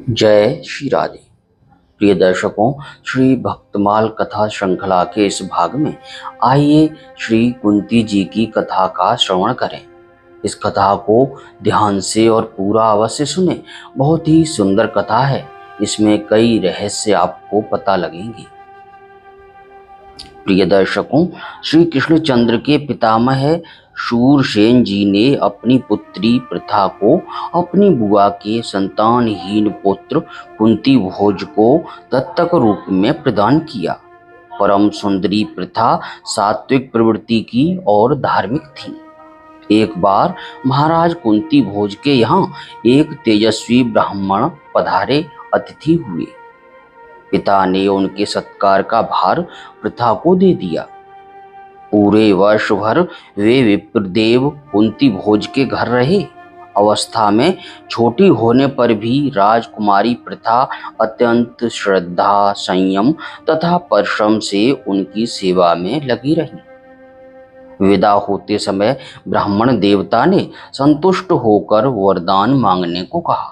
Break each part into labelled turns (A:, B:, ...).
A: जय श्री राधे। प्रिय दर्शकों, श्री भक्तमाल कथा श्रृंखला के इस भाग में आइए श्री कुंती जी की कथा का श्रवण करें। इस कथा को ध्यान से और पूरा अवश्य सुने। बहुत ही सुंदर कथा है। इसमें कई रहस्य आपको पता लगेंगे। प्रिय दर्शकों, श्री कृष्णचंद्र के पितामह शूरसेन जी ने अपनी पुत्री प्रथा को अपनी बुआ के संतानहीन पुत्र कुंती भोज को दत्तक रूप में प्रदान किया। परम सुंदरी प्रथा सात्विक प्रवृत्ति की और धार्मिक थी। एक बार महाराज कुंती भोज के यहाँ एक तेजस्वी ब्राह्मण पधारे अतिथि हुए। पिता ने उनके सत्कार का भार प्रथा को दे दिया। पूरे वर्ष भर वे विप्रदेव कुंती भोज के घर रहे। अवस्था में छोटी होने पर भी राजकुमारी प्रथा अत्यंत श्रद्धा, संयम तथा परिश्रम से उनकी सेवा में लगी रही। विदा होते समय ब्राह्मण देवता ने संतुष्ट होकर वरदान मांगने को कहा।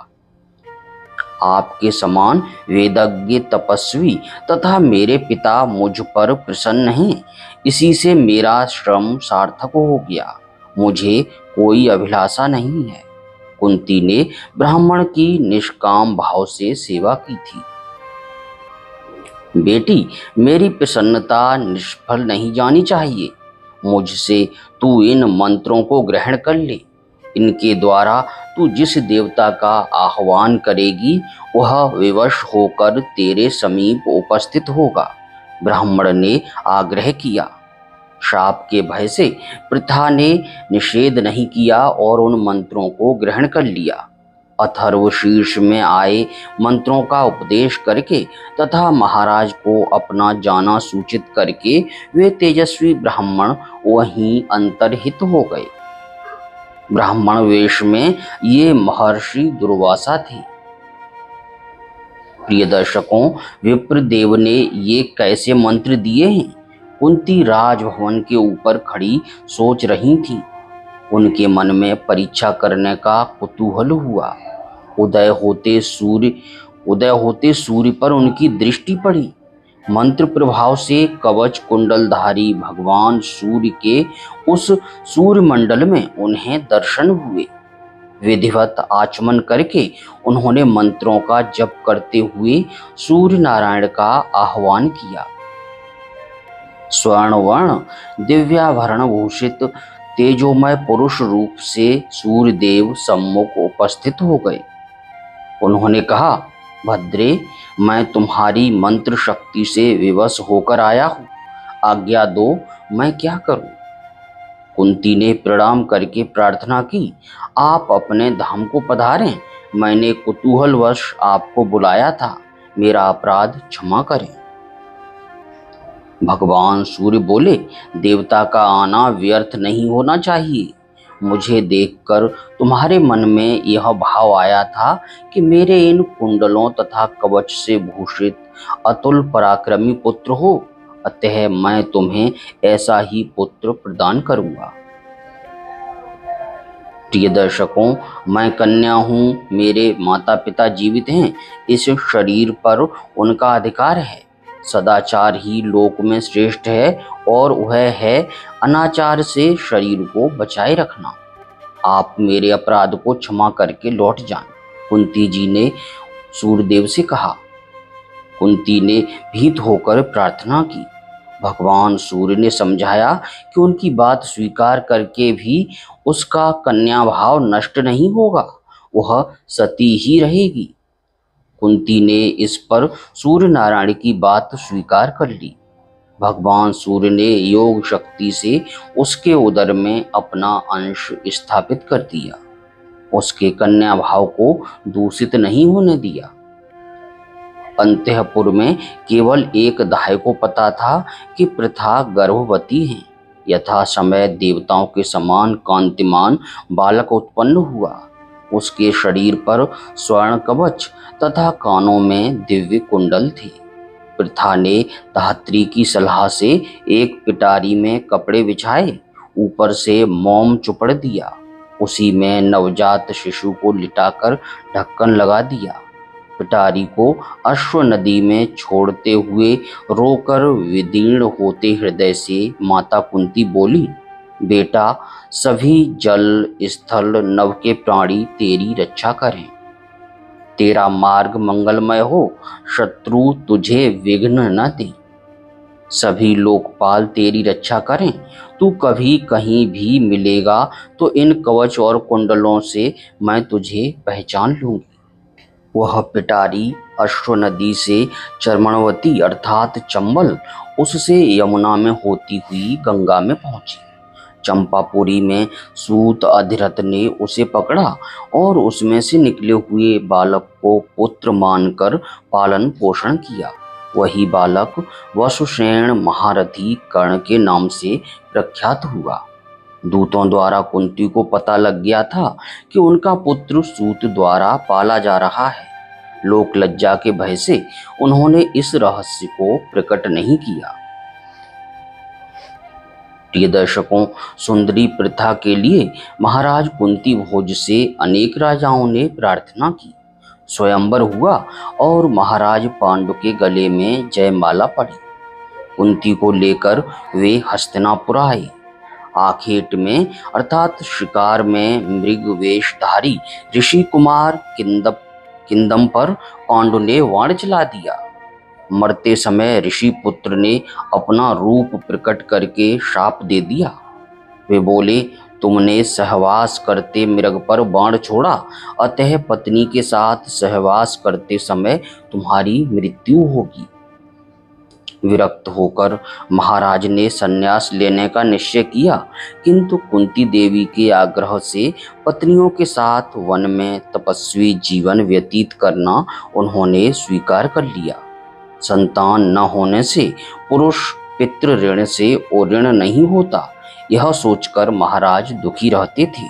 A: आपके समान वेदज्ञ तपस्वी तथा मेरे पिता मुझ पर प्रसन्न हैं। इसी से मेरा श्रम सार्थक हो गया। मुझे कोई अभिलाषा नहीं है। कुंती ने ब्राह्मण की निष्काम भाव से सेवा की थी। बेटी, मेरी प्रसन्नता निष्फल नहीं जानी चाहिए। मुझसे तू इन मंत्रों को ग्रहण कर ले। इनके द्वारा तू जिस देवता का आह्वान करेगी वह विवश होकर तेरे समीप उपस्थित होगा। ब्राह्मण ने आग्रह किया। श्राप के भय से प्रथा ने निषेध नहीं किया और उन मंत्रों को ग्रहण कर लिया। अथर्व शीर्ष में आए मंत्रों का उपदेश करके तथा महाराज को अपना जाना सूचित करके वे तेजस्वी ब्राह्मण वहीं अंतर्हित हो गए। ब्राह्मण वेश में ये महर्षि दुर्वासा थे। प्रिय दर्शकों, विप्रदेव ने ये कैसे मंत्र दिए हैं? कुंती राजभवन के ऊपर खड़ी सोच रही थी। उनके मन में परीक्षा करने का कुतूहल हुआ। उदय होते सूर्य पर उनकी दृष्टि पड़ी। मंत्र प्रभाव से कवच कुंडलधारी भगवान सूर्य के उस सूर्यमंडल में उन्हें दर्शन हुए। विधिवत आचमन करके उन्होंने मंत्रों का जप करते हुए सूर्य नारायण का आह्वान किया। स्वर्ण वर्ण दिव्याभरण भूषित तेजोमय पुरुष रूप से सूर्यदेव सम्मुख उपस्थित हो गए। उन्होंने कहा, भद्रे, मैं तुम्हारी मंत्र शक्ति से विवश होकर आया हूँ। आज्ञा दो, मैं क्या करूँ? कुंती ने प्रणाम करके प्रार्थना की, आप अपने धाम को पधारें। मैंने कुतूहलवश आपको बुलाया था। मेरा अपराध क्षमा करें। भगवान सूर्य बोले, देवता का आना व्यर्थ नहीं होना चाहिए। मुझे देखकर तुम्हारे मन में यह भाव आया था कि मेरे इन कुंडलों तथा कवच से भूषित अतुल पराक्रमी पुत्र हो, अतः मैं तुम्हें ऐसा ही पुत्र प्रदान करूंगा। प्रिय दर्शकों, मैं कन्या हूँ, मेरे माता पिता जीवित हैं। इस शरीर पर उनका अधिकार है। सदाचार ही लोक में श्रेष्ठ है और वह है अनाचार से शरीर को बचाए रखना। आप मेरे अपराध को क्षमा करके लौट जाएं। कुंती जी ने सूर्यदेव से कहा। कुंती ने भीत होकर प्रार्थना की। भगवान सूर्य ने समझाया कि उनकी बात स्वीकार करके भी उसका कन्या भाव नष्ट नहीं होगा, वह सती ही रहेगी। कुंती ने इस पर सूर्य नारायण की बात स्वीकार कर ली। भगवान सूर्य ने योग शक्ति से उसके उदर में अपना अंश स्थापित कर दिया। उसके कन्या भाव को दूषित नहीं होने दिया। अंतःपुर में केवल एक दाह को पता था कि प्रथा गर्भवती है। यथा समय देवताओं के समान कांतिमान बालक उत्पन्न हुआ। उसके शरीर पर स्वर्ण कवच तथा कानों में दिव्य कुंडल थे। प्रथा ने धात्री की सलाह से एक पिटारी में कपड़े बिछाए, ऊपर से मोम चुपड़ दिया। उसी में नवजात शिशु को लिटाकर ढक्कन लगा दिया। पिटारी को अश्व नदी में छोड़ते हुए रोकर विदीर्ण होते हृदय से माता कुंती बोली, बेटा, सभी जल स्थल नभ के प्राणी तेरी रक्षा करें। तेरा मार्ग मंगलमय हो, शत्रु तुझे विघ्न न दे। सभी लोकपाल तेरी रक्षा करें। तू कभी कहीं भी मिलेगा तो इन कवच और कुंडलों से मैं तुझे पहचान लूंगी। वह पिटारी अश्व नदी से चर्मणवती अर्थात चंबल, उससे यमुना में होती हुई गंगा में पहुंची। चंपापुरी में सूत अधिरथ ने उसे पकड़ा और उसमें से निकले हुए बालक को पुत्र मानकर पालन पोषण किया। वही बालक वसुसेन महारथी कर्ण के नाम से प्रख्यात हुआ। दूतों द्वारा कुंती को पता लग गया था कि उनका पुत्र सूत द्वारा पाला जा रहा है। लोक लज्जा के भय से उन्होंने इस रहस्य को प्रकट नहीं किया। प्रिय दर्शकों, सुंदरी प्रथा के लिए महाराज कुंती भोज से अनेक राजाओं ने प्रार्थना की। स्वयंवर हुआ और महाराज पांडु के गले में जयमाला पड़ी। कुंती को लेकर वे हस्तिनापुर आए। आखेट में अर्थात शिकार में मृग वेशधारी ऋषि कुमार किंदम पर पांडु ने वाण चला दिया। मरते समय ऋषि पुत्र ने अपना रूप प्रकट करके शाप दे दिया। वे बोले, तुमने सहवास करते मृग पर बाण छोड़ा, अतः पत्नी के साथ सहवास करते समय तुम्हारी मृत्यु होगी। विरक्त होकर महाराज ने संन्यास लेने का निश्चय किया, किंतु कुंती देवी के आग्रह से पत्नियों के साथ वन में तपस्वी जीवन व्यतीत करना उन्होंने स्वीकार कर लिया। संतान न होने से पुरुष पितृ ऋण से ऋण नहीं होता, यह सोचकर महाराज दुखी रहते थे।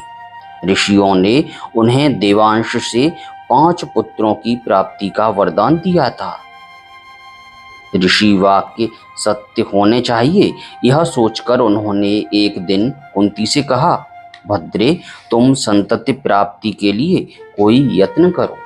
A: ऋषियों ने उन्हें देवांश से 5 पुत्रों की प्राप्ति का वरदान दिया था। ऋषि वाक्य सत्य होने चाहिए, यह सोचकर उन्होंने एक दिन कुंती से कहा, भद्रे, तुम संतति प्राप्ति के लिए कोई यत्न करो।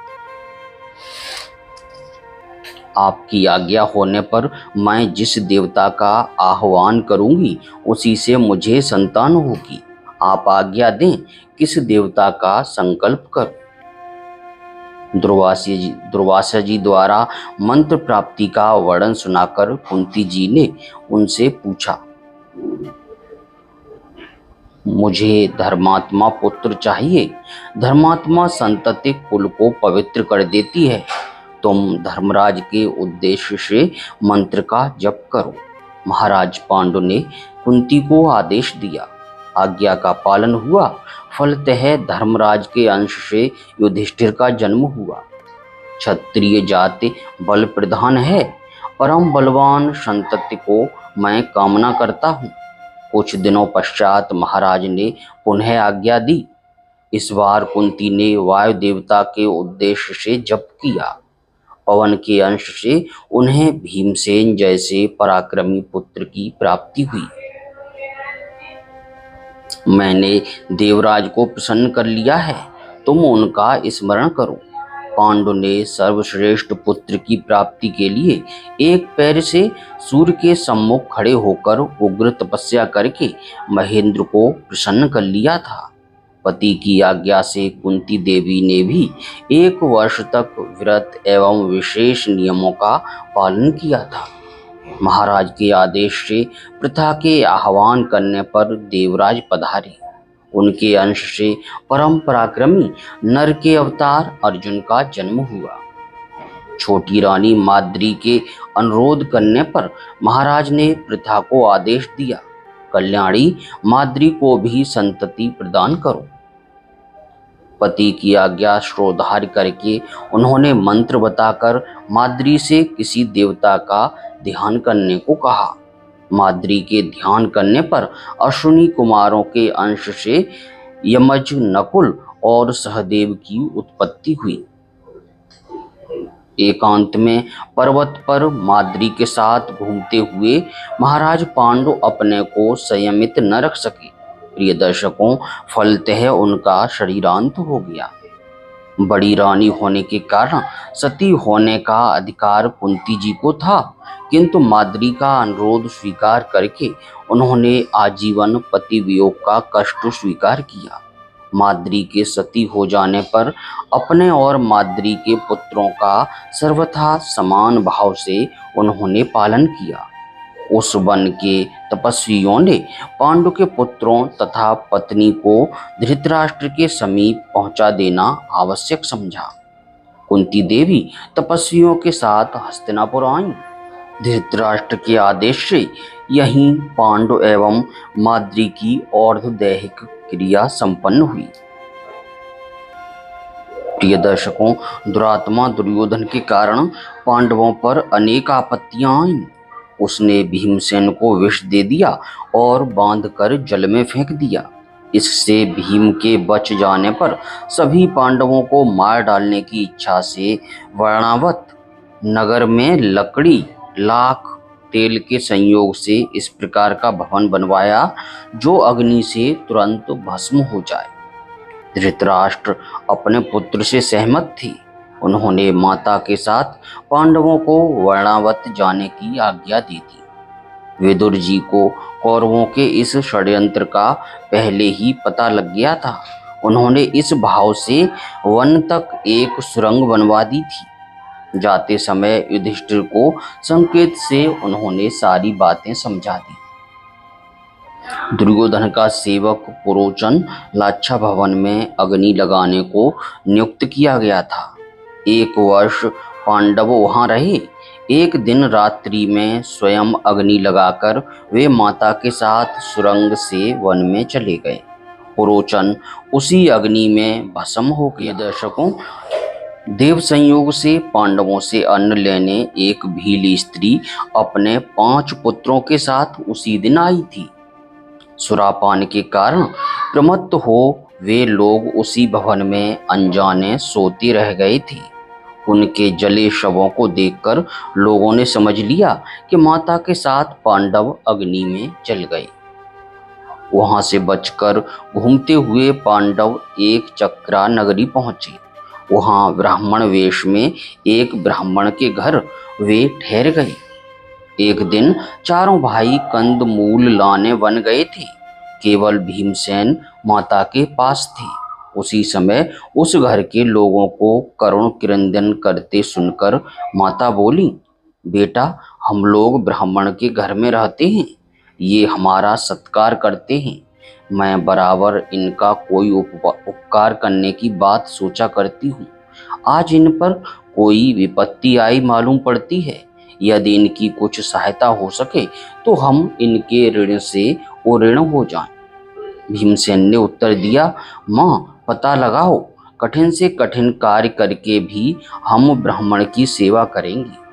A: आपकी आज्ञा होने पर मैं जिस देवता का आह्वान करूंगी उसी से मुझे संतान होगी। आप आज्ञा दें, किस देवता का संकल्प करूं। दुर्वासा जी द्वारा मंत्र प्राप्ति का वर्णन सुनाकर कुंती जी ने उनसे पूछा, मुझे धर्मात्मा पुत्र चाहिए। धर्मात्मा संतति कुल को पवित्र कर देती है। तुम धर्मराज के उद्देश्य से मंत्र का जप करो। महाराज पांडु ने कुंती को आदेश दिया। आज्ञा का पालन हुआ। फलतः धर्मराज के अंश से युधिष्ठिर का जन्म हुआ। क्षत्रिय जाति बल प्रधान है। परम बलवान संतति को मैं कामना करता हूँ। कुछ दिनों पश्चात महाराज ने पुनः आज्ञा दी। इस बार कुंती ने वायु देवता के उद्देश्य से जप किया। पवन के अंश से उन्हें भीमसेन जैसे पराक्रमी पुत्र की प्राप्ति हुई। मैंने देवराज को प्रसन्न कर लिया है, तुम उनका स्मरण करो। पांडु ने सर्वश्रेष्ठ पुत्र की प्राप्ति के लिए एक पैर से सूर्य के सम्मुख खड़े होकर उग्र तपस्या करके महेंद्र को प्रसन्न कर लिया था। पति की आज्ञा से कुंती देवी ने भी 1 वर्ष तक व्रत एवं विशेष नियमों का पालन किया था। महाराज के आदेश से प्रथा के आह्वान करने पर देवराज पधारे। उनके अंश से परम पराक्रमी नर के अवतार अर्जुन का जन्म हुआ। छोटी रानी माद्री के अनुरोध करने पर महाराज ने प्रथा को आदेश दिया, कल्याणी, माद्री को भी संतति प्रदान करो। पति की आज्ञा श्रोधार करके उन्होंने मंत्र बताकर माद्री से किसी देवता का ध्यान करने को कहा। माद्री के ध्यान करने पर अश्विनी कुमारों के अंश से यमज, नकुल और सहदेव की उत्पत्ति हुई। एकांत में पर्वत पर माद्री के साथ घूमते हुए महाराज पांडु अपने को संयमित न रख सके। प्रिय दर्शकों, फलतः उनका शरीरांत हो गया। बड़ी रानी होने के कारण सती होने का अधिकार कुंती जी को था, किंतु माद्री का अनुरोध स्वीकार करके उन्होंने आजीवन पति वियोग का कष्ट स्वीकार किया। माद्री के सती हो जाने पर अपने और माद्री के पुत्रों का सर्वथा समान भाव से उन्होंने पालन किया। उस वन के तपस्वियों ने पांडु के पुत्रों तथा पत्नी को धृतराष्ट्र के समीप पहुंचा देना आवश्यक समझा। कुंती देवी तपस्वियों के साथ हस्तिनापुर आईं। धृतराष्ट्र के आदेश से यहीं पांडु एवं माद्री की और्ध्वदैहिक क्रिया संपन्न हुई। प्रिय दर्शकों, दुरात्मा दुर्योधन के कारण पांडवों पर अनेक आपत्तियां आईं। उसने भीमसेन को विष दे दिया और बांधकर जल में फेंक दिया। इससे भीम के बच जाने पर सभी पांडवों को मार डालने की इच्छा से वर्णावत नगर में लकड़ी, लाख, तेल के संयोग से इस प्रकार का भवन बनवाया जो अग्नि से तुरंत भस्म हो जाए। धृतराष्ट्र अपने पुत्र से सहमत थी। उन्होंने माता के साथ पांडवों को वर्णावत जाने की आज्ञा दी थी। विदुर जी को कौरवों के इस षड्यंत्र का पहले ही पता लग गया था। उन्होंने इस भाव से वन तक एक सुरंग बनवा दी थी। जाते समय युधिष्ठिर को संकेत से उन्होंने सारी बातें समझा दी। दुर्योधन का सेवक पुरोचन लाक्षा भवन में अग्नि लगाने को नियुक्त किया गया था। 1 वर्ष पांडव वहां रहे। एक दिन रात्रि में स्वयं अग्नि लगाकर वे माता के साथ सुरंग से वन में चले गए। पुरोचन उसी अग्नि में भस्म हो गया। दर्शकों, देव संयोग से पांडवों से अन्न लेने एक भील स्त्री अपने 5 पुत्रों के साथ उसी दिन आई थी। सुरापान के कारण प्रमत्त हो वे लोग उसी भवन में अनजाने सोते रह गए थे। उनके जले शवों को देखकर लोगों ने समझ लिया कि माता के साथ पांडव अग्नि में जल गए। वहां से बचकर घूमते हुए पांडव एक चक्रा नगरी पहुंचे। वहां ब्राह्मण वेश में एक ब्राह्मण के घर वे ठहर गए। एक दिन चारों भाई कंद मूल लाने वन गए थे। केवल भीमसेन माता के पास थे। उसी समय उस घर के लोगों को करुण क्रंदन करते सुनकर माता बोली, बेटा, हम लोग ब्राह्मण के घर में रहते हैं। ये हमारा सत्कार करते हैं। मैं बराबर इनका कोई उपकार करने की बात सोचा करती हूँ। आज इन पर कोई विपत्ति आई मालूम पड़ती है। यदि इनकी कुछ सहायता हो सके तो हम इनके ऋण से ऋण हो जाएं। भीमसेन ने उत्तर दिया, माँ, पता लगाओ, कठिन से कठिन कार्य करके भी हम ब्राह्मण की सेवा करेंगे।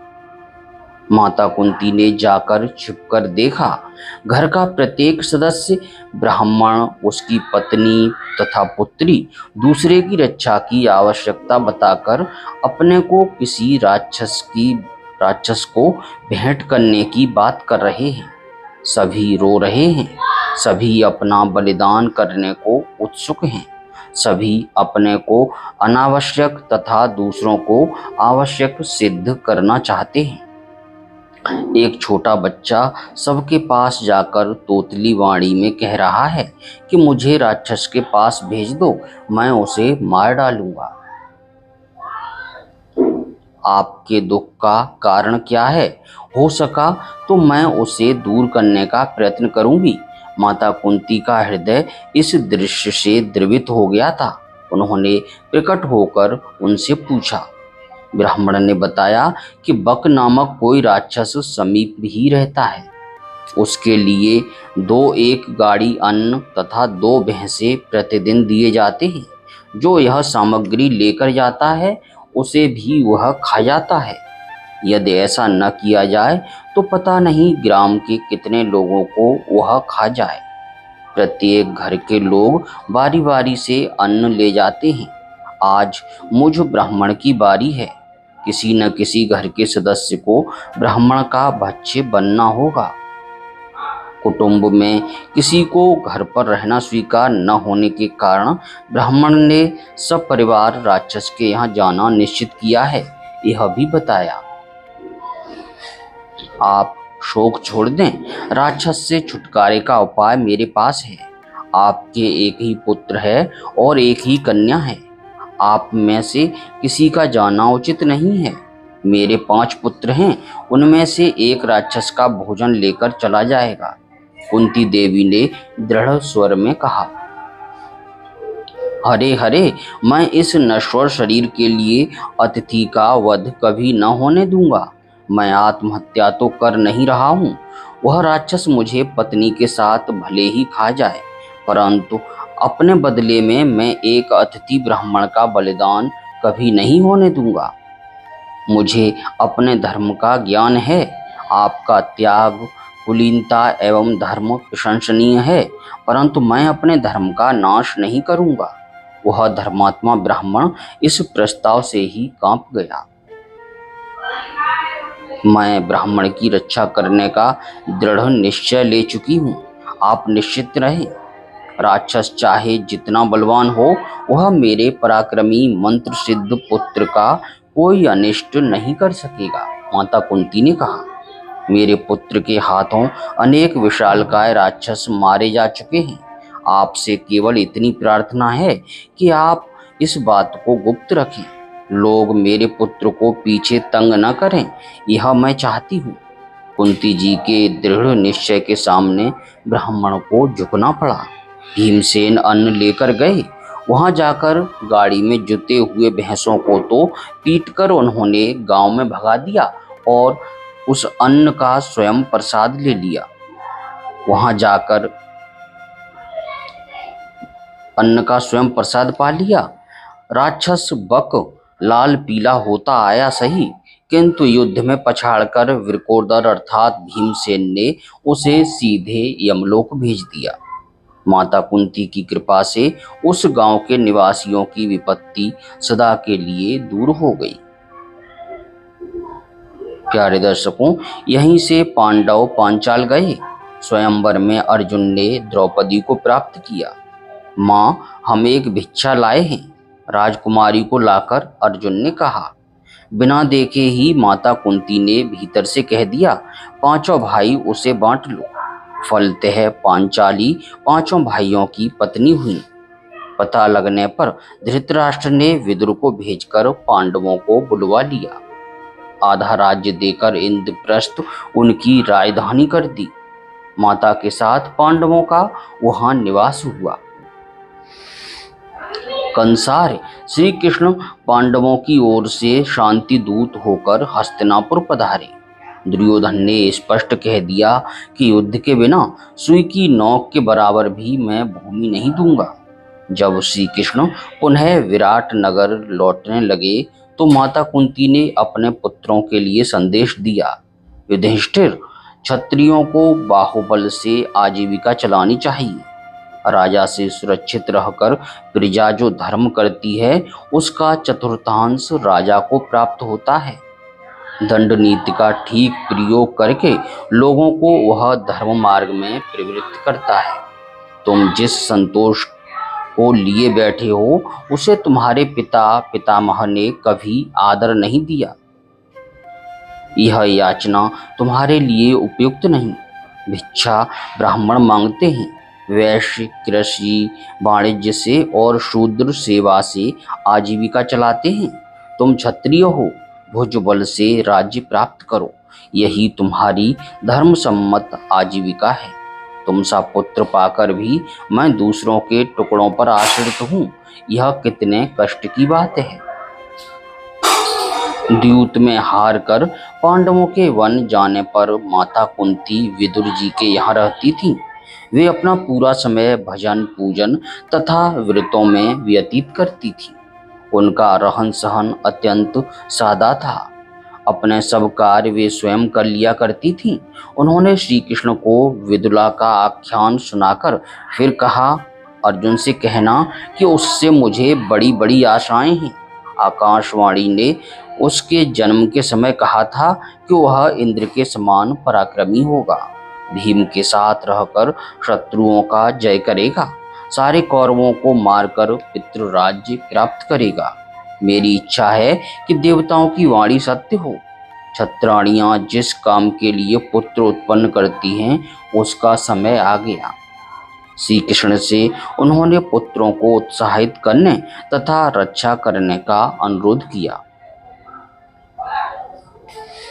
A: माता कुंती ने जाकर छिपकर देखा। घर का प्रत्येक सदस्य, ब्राह्मण, उसकी पत्नी तथा पुत्री, दूसरे की रक्षा की आवश्यकता बताकर अपने को किसी राक्षस को भेंट करने की बात कर रहे हैं। सभी रो रहे हैं। सभी अपना बलिदान करने को उत्सुक हैं। सभी अपने को अनावश्यक तथा दूसरों को आवश्यक सिद्ध करना चाहते हैं। एक छोटा बच्चा सबके पास जाकर तोतली वाणी में कह रहा है कि मुझे राक्षस के पास भेज दो, मैं उसे मार डालूंगा। आपके दुख का कारण क्या है? हो सका तो मैं उसे दूर करने का प्रयत्न करूंगी। माता कुंती का हृदय इस दृश्य से द्रवित हो गया था। उन्होंने प्रकट होकर उनसे पूछा। ब्राह्मण ने बताया कि बक नामक कोई राक्षस समीप ही रहता है। उसके लिए 1 गाड़ी अन्न तथा 2 भैंसे प्रतिदिन दिए जाते हैं। जो यह सामग्री लेकर जाता है उसे भी वह खा जाता है। यदि ऐसा न किया जाए तो पता नहीं ग्राम के कितने लोगों को वह खा जाए। प्रत्येक घर के लोग बारी बारी से अन्न ले जाते हैं। आज मुझ ब्राह्मण की बारी है। किसी न किसी घर के सदस्य को ब्राह्मण का भक्ष्य बनना होगा। कुटुंब में किसी को घर पर रहना स्वीकार न होने के कारण ब्राह्मण ने सब परिवार राक्षस के यहाँ जाना निश्चित किया है। यह भी बताया, आप शोक छोड़ दें, राक्षस से छुटकारे का उपाय मेरे पास है। आपके एक ही पुत्र है और एक ही कन्या है। आप में से किसी का जाना उचित नहीं है। मेरे 5 पुत्र हैं, उनमें से एक राक्षस का भोजन लेकर चला जाएगा। कुंती देवी ने दृढ़ स्वर में कहा, हरे हरे, मैं इस नश्वर शरीर के लिए अतिथि का वध कभी न होने दूंगा। मैं आत्महत्या तो कर नहीं रहा हूँ। वह राक्षस मुझे पत्नी के साथ भले ही खा जाए, परंतु अपने बदले में मैं एक अतिथि ब्राह्मण का बलिदान कभी नहीं होने दूंगा। मुझे अपने धर्म का ज्ञान है। आपका त्याग, कुलीनता एवं धर्म प्रशंसनीय है, परंतु मैं अपने धर्म का नाश नहीं करूंगा। वह धर्मात्मा ब्राह्मण इस प्रस्ताव से ही कांप गया। मैं ब्राह्मण की रक्षा करने का दृढ़ निश्चय ले चुकी हूँ। आप निश्चित रहें, राक्षस चाहे जितना बलवान हो, वह मेरे पराक्रमी मंत्र सिद्ध पुत्र का कोई अनिष्ट नहीं कर सकेगा। माता कुंती ने कहा, मेरे पुत्र के हाथों अनेक विशालकाय राक्षस मारे जा चुके हैं। आपसे केवल इतनी प्रार्थना है कि आप इस बात को गुप्त रखें। लोग मेरे पुत्र को पीछे तंग न करें, यह मैं चाहती हूँ। कुंती जी के दृढ़ निश्चय के सामने ब्राह्मण को झुकना पड़ा। भीमसेन अन्न लेकर गए। वहां जाकर गाड़ी में जुते हुए भैंसों को तो पीटकर उन्होंने गांव में भगा दिया और उस अन्न का स्वयं प्रसाद ले लिया। वहां जाकर अन्न का स्वयं प्रसाद पा लिया। राक्षस बक लाल पीला होता आया सही, किंतु युद्ध में पछाड़कर वृकोदर अर्थात भीमसेन ने उसे सीधे यमलोक भेज दिया। माता कुंती की कृपा से उस गांव के निवासियों की विपत्ति सदा के लिए दूर हो गई। प्यारे दर्शकों, यहीं से पांडव पांचाल गए। स्वयंवर में अर्जुन ने द्रौपदी को प्राप्त किया। माँ, हम एक भिक्षा लाए हैं, राजकुमारी को लाकर अर्जुन ने कहा। बिना देखे ही माता कुंती ने भीतर से कह दिया, 5 भाई उसे बांट लो। फलतः पांचाली 5 भाइयों की पत्नी हुई। पता लगने पर धृतराष्ट्र ने विदुर को भेजकर पांडवों को बुलवा लिया। आधा राज्य देकर इंद्रप्रस्थ उनकी राजधानी कर दी। माता के साथ पांडवों का वहां निवास हुआ। कंसार श्री कृष्ण पांडवों की ओर से शांति दूत होकर हस्तिनापुर पधारे। दुर्योधन ने स्पष्ट कह दिया कि युद्ध के बिना सुई की नोक के बराबर भी मैं भूमि नहीं दूंगा। जब श्री कृष्ण पुनः विराट नगर लौटने लगे तो माता कुंती ने अपने पुत्रों के लिए संदेश दिया, युधिष्ठिर, क्षत्रियों को बाहुबल से आजीविका चलानी चाहिए। राजा से सुरक्षित रहकर प्रजा जो धर्म करती है उसका चतुर्थांश राजा को प्राप्त होता है। दंड नीति का ठीक प्रयोग करके लोगों को वह धर्म मार्ग में प्रवृत्त करता है। तुम जिस संतोष को लिए बैठे हो उसे तुम्हारे पिता पितामह ने कभी आदर नहीं दिया। यह याचना तुम्हारे लिए उपयुक्त नहीं। भिक्षा ब्राह्मण मांगते हैं, वैश्य कृषि वाणिज्य से और शूद्र सेवा से आजीविका चलाते हैं। तुम क्षत्रिय हो, भुजबल से राज्य प्राप्त करो, यही तुम्हारी धर्मसम्मत आजीविका है। तुम सा पुत्र पाकर भी मैं दूसरों के टुकड़ों पर आश्रित हूँ, यह कितने कष्ट की बात है। द्यूत में हार कर पांडवों के वन जाने पर माता कुंती विदुर जी के यहाँ रहती थीं। वे अपना पूरा समय भजन पूजन तथा व्रतों में व्यतीत करती थीं। उनका रहन सहन अत्यंत सादा था। अपने सब कार्य वे स्वयं कर लिया करती थीं। उन्होंने श्री कृष्ण को विदुला का आख्यान सुनाकर फिर कहा, अर्जुन से कहना कि उससे मुझे बड़ी बड़ी आशाएं हैं। आकाशवाणी ने उसके जन्म के समय कहा था कि वह इंद्र के समान पराक्रमी होगा। भीम के साथ रहकर शत्रुओं का जय करेगा, सारे कौरवों को मारकर पितृ राज्य प्राप्त करेगा। मेरी इच्छा है कि देवताओं की वाणी सत्य हो। छत्राणियां जिस काम के लिए पुत्र उत्पन्न करती हैं उसका समय आ गया। श्री कृष्ण से उन्होंने पुत्रों को उत्साहित करने तथा रक्षा करने का अनुरोध किया।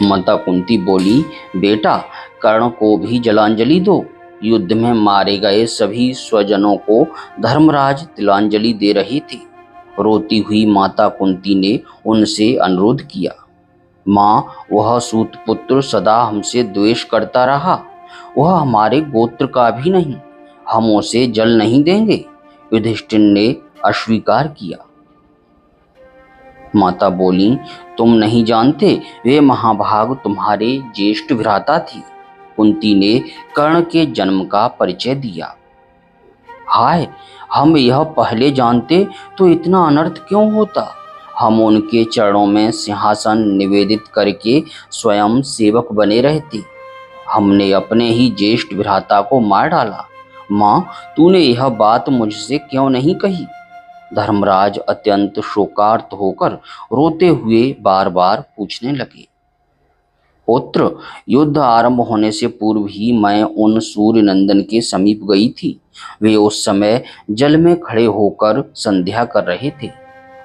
A: माता कुंती बोली, बेटा, कर्ण को भी जलांजलि दो। युद्ध में मारे गए सभी स्वजनों को धर्मराज तिलांजलि दे रहे थे। रोती हुई माता कुंती ने उनसे अनुरोध किया, माँ, वह सूत पुत्र सदा हमसे द्वेष करता रहा। वह हमारे गोत्र का भी नहीं, हम उसे जल नहीं देंगे। युधिष्ठिर ने अस्वीकार किया। माता बोली, तुम नहीं जानते, वे महाभाग तुम्हारे ज्येष्ठ भ्राता थे। कुंती ने कर्ण के जन्म का परिचय दिया। हाय, हम यह पहले जानते तो इतना अनर्थ क्यों होता। हम उनके चरणों में सिंहासन निवेदित करके स्वयं सेवक बने रहते। हमने अपने ही ज्येष्ठ भ्राता को मार डाला। माँ, तूने यह बात मुझसे क्यों नहीं कही। धर्मराज अत्यंत शोकार्त होकर रोते हुए बार बार पूछने लगे। पुत्र, युद्ध आरंभ होने से पूर्व ही मैं उन सूर्य नंदन के समीप गई थी। वे उस समय जल में खड़े होकर संध्या कर रहे थे।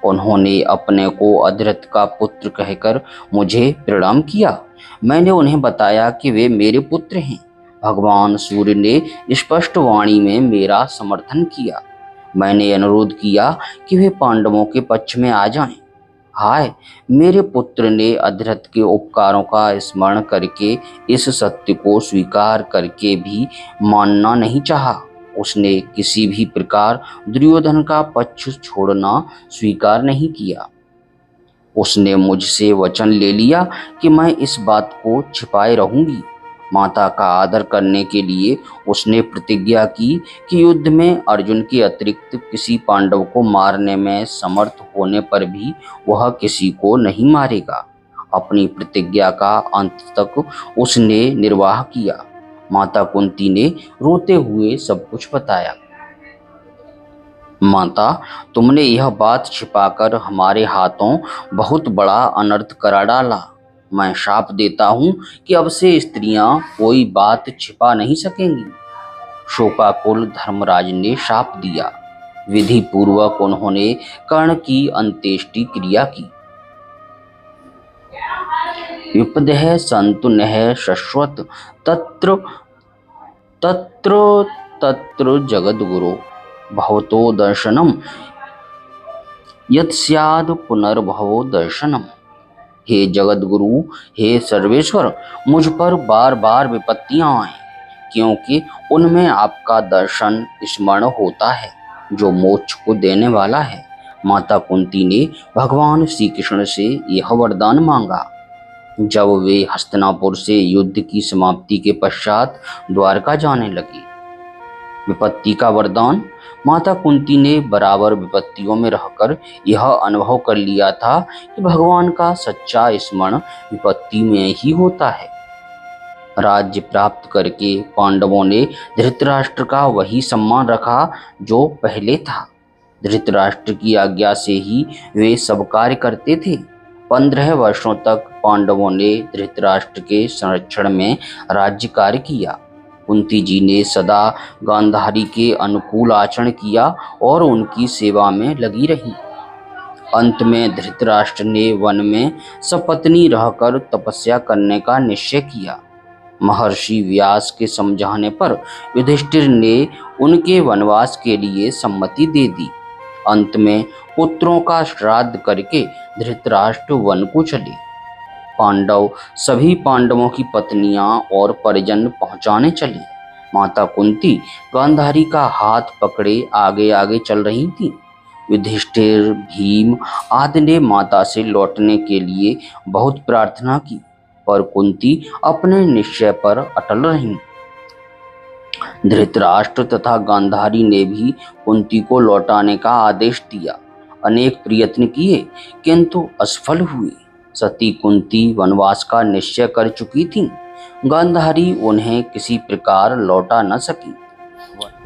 A: उन्होंने अपने को अधृत का पुत्र कहकर मुझे प्रणाम किया। मैंने उन्हें बताया कि वे मेरे पुत्र हैं। भगवान सूर्य ने स्पष्ट वाणी में मेरा समर्थन किया। मैंने अनुरोध किया कि वे पांडवों के पक्ष में आ जाएं। हाय, मेरे पुत्र ने अधरथ के उपकारों का स्मरण करके इस सत्य को स्वीकार करके भी मानना नहीं चाहा। उसने किसी भी प्रकार दुर्योधन का पक्ष छोड़ना स्वीकार नहीं किया। उसने मुझसे वचन ले लिया कि मैं इस बात को छिपाए रहूंगी। माता का आदर करने के लिए उसने प्रतिज्ञा की कि युद्ध में अर्जुन के अतिरिक्त किसी पांडव को मारने में समर्थ होने पर भी वह किसी को नहीं मारेगा। अपनी प्रतिज्ञा का अंत तक उसने निर्वाह किया। माता कुंती ने रोते हुए सब कुछ बताया। माता, तुमने यह बात छिपाकर हमारे हाथों बहुत बड़ा अनर्थ करा डाला। मैं शाप देता हूँ कि अब से स्त्रियां कोई बात छिपा नहीं सकेंगी। शोकाकुल धर्मराज ने शाप दिया। विधि पूर्वक उन्होंने कर्ण की अंत्येष्टि क्रिया की। विपदः सन्तु नः शश्वत तत्र तत्र तत्र जगद्गुरो भवतो दर्शनम यत्स्याद् पुनर्भवो दर्शनम। हे जगद्गुरु, हे सर्वेश्वर, मुझ पर बार बार विपत्तियां आए क्योंकि उनमें आपका दर्शन स्मरण होता है जो मोक्ष को देने वाला है। माता कुंती ने भगवान श्री कृष्ण से यह वरदान मांगा। जब वे हस्तिनापुर से युद्ध की समाप्ति के पश्चात द्वारका जाने लगी। विपत्ति का वरदान। माता कुंती ने बराबर विपत्तियों में रहकर यह अनुभव कर लिया था कि भगवान का सच्चा स्मरण विपत्ति में ही होता है। राज्य प्राप्त करके पांडवों ने धृतराष्ट्र का वही सम्मान रखा जो पहले था। धृतराष्ट्र की आज्ञा से ही वे सब कार्य करते थे। 15 वर्षों तक पांडवों ने धृतराष्ट्र के संरक्षण में राज्य कार्य किया। कुंती जी ने सदा गांधारी के अनुकूल आचरण किया और उनकी सेवा में लगी रही। अंत में धृतराष्ट्र ने वन में सपत्नी रहकर तपस्या करने का निश्चय किया। महर्षि व्यास के समझाने पर युधिष्ठिर ने उनके वनवास के लिए सम्मति दे दी। अंत में पुत्रों का श्राद्ध करके धृतराष्ट्र वन को चले। पांडव सभी पांडवों की पत्नियां और परिजन पहुंचाने चले। माता कुंती गांधारी का हाथ पकड़े आगे आगे चल रही थी। युधिष्ठिर, भीम आदि ने माता से लौटने के लिए बहुत प्रार्थना की, पर कुंती अपने निश्चय पर अटल रही। धृतराष्ट्र तथा गांधारी ने भी कुंती को लौटाने का आदेश दिया। अनेक प्रयत्न किए किंतु असफल हुए। सती कुंती वनवास का निश्चय कर चुकी थी। गांधारी उन्हें किसी प्रकार लौटा न सकी।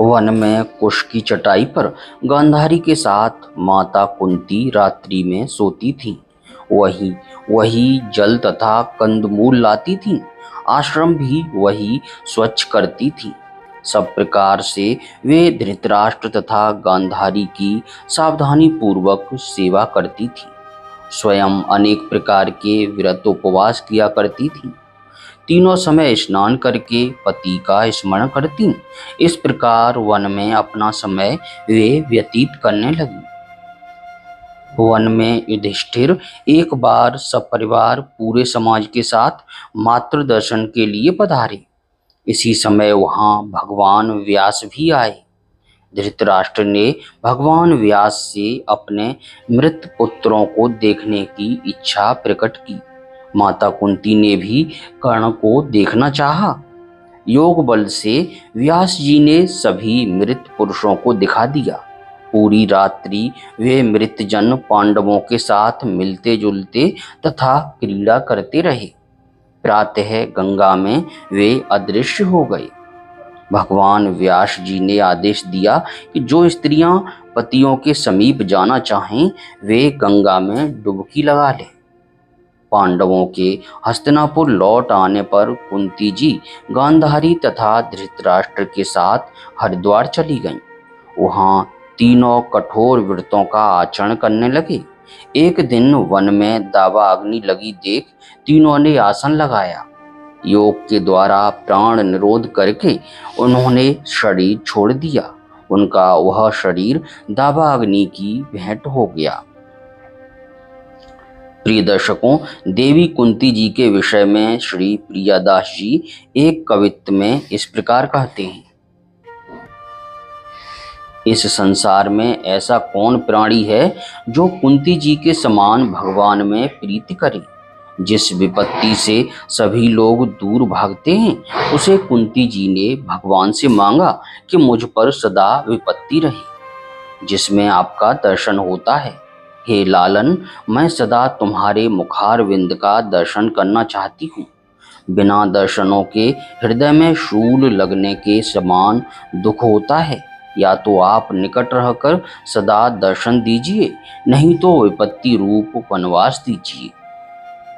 A: वन में कुश की चटाई पर गांधारी के साथ माता कुंती रात्रि में सोती थीं। वही वही जल तथा कंदमूल लाती थीं। आश्रम भी वही स्वच्छ करती थीं। सब प्रकार से वे धृतराष्ट्र तथा गांधारी की सावधानी पूर्वक सेवा करती थीं। स्वयं अनेक प्रकार के व्रत उपवास किया करती थीं। तीनों समय स्नान करके पति का स्मरण करती। इस प्रकार वन में अपना समय वे व्यतीत करने लगी। वन में युधिष्ठिर एक बार सपरिवार पूरे समाज के साथ मातृ दर्शन के लिए पधारे। इसी समय वहां भगवान व्यास भी आए। धृतराष्ट्र ने भगवान व्यास से अपने मृत पुत्रों को देखने की इच्छा प्रकट की। माता कुंती ने भी कर्ण को देखना चाहा। योग बल से व्यास जी ने सभी मृत पुरुषों को दिखा दिया। पूरी रात्रि वे मृतजन पांडवों के साथ मिलते जुलते तथा क्रीड़ा करते रहे। प्रातः गंगा में वे अदृश्य हो गए। भगवान व्यास जी ने आदेश दिया कि जो स्त्रियां पतियों के समीप जाना चाहें वे गंगा में डुबकी लगा लें। पांडवों के हस्तिनापुर लौट आने पर कुंती जी गांधारी तथा धृतराष्ट्र के साथ हरिद्वार चली गईं। वहां तीनों कठोर व्रतों का आचरण करने लगे। एक दिन वन में दावा अग्नि लगी देख तीनों ने आसन लगाया। योग के द्वारा प्राण निरोध करके उन्होंने शरीर छोड़ दिया। उनका वह शरीर दावा अग्नि की भेंट हो गया। प्रिय दर्शकों, देवी कुंती जी के विषय में श्री प्रियादास जी एक कवित्त में इस प्रकार कहते हैं। इस संसार में ऐसा कौन प्राणी है जो कुंती जी के समान भगवान में प्रीति करे। जिस विपत्ति से सभी लोग दूर भागते हैं उसे कुंती जी ने भगवान से मांगा कि मुझ पर सदा विपत्ति रहे। जिसमें आपका दर्शन होता है, हे लालन, मैं सदा तुम्हारे मुखारविंद का दर्शन करना चाहती हूँ। बिना दर्शनों के हृदय में शूल लगने के समान दुख होता है। या तो आप निकट रहकर सदा दर्शन दीजिए, नहीं तो विपत्ति रूप वनवास दीजिए।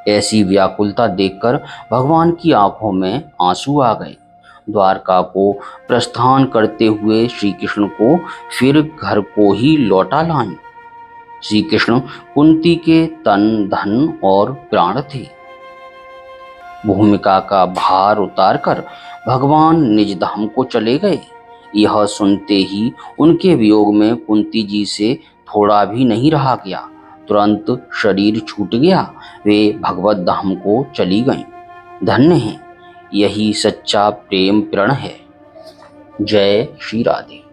A: ऐसी व्याकुलता देखकर भगवान की आंखों में आंसू आ गए। द्वारका को प्रस्थान करते हुए श्री कृष्ण को फिर घर को ही लौटा लाएं। श्री कृष्ण कुंती के तन धन और प्राण थे। भूमिका का भार उतारकर भगवान निज धाम को चले गए। यह सुनते ही उनके वियोग में कुंती जी से थोड़ा भी नहीं रहा गया। तुरंत शरीर छूट गया। वे भगवत धाम को चली गईं। धन्य हैं, यही सच्चा प्रेम प्रण है। जय श्री राधे।